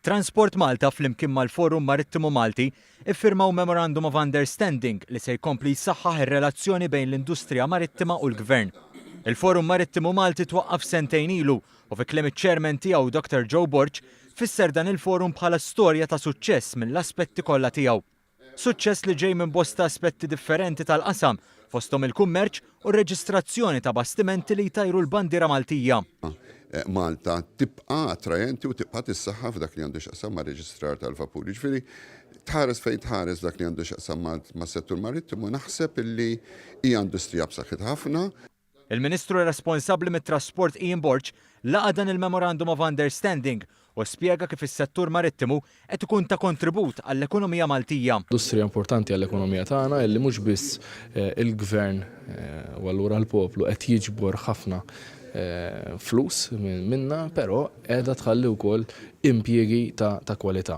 Transport Malta flimkien mal-Forum Marittimu Malti iffirmaw Memorandum of Understanding li se jkompli jsaħħaħ ir-relazzjoni bejn l-industrija marittima u l-Gvern. Il-Forum Marittimu Malti twaqqaf sentejn ilu u fi kliem iċ-chairman tiegħu Dr. Joe Borg fisser dan il-forum bħala storja ta' suċċess mill-aspetti kollha tiegħu. Suċċess li ġej minn bosta aspetti differenti tal-qasam fosthom il-kummerċ u r-reġistrazzjoni ta' bastimenti li jtajru l-bandiera Maltija. Malta tibqa' attrajenti u tibqa' tissaħħa f'dak li għandu x'aqsam ma' reġistrar tal-vapuri. Ġifieri tħares fejn tħares dak li għandu x'aqsam mas-settur marittimu naħseb illi hija industrija b'saħħit ħafna. Il-Ministru responsabbli mit-Trasport Ian Borg laqa dan il-Memorandum of Understanding u spjega kif is-settur marittimu qed ikun ta' kontribut għall-ekonomija Maltija. Industrija importanti għall-ekonomija tagħna illi mhux biss il-Gvern u allura l-poplu qed jiġbor ħafna flus minna, però qiegħda tħalli wkoll impjiegi ta' kwalità.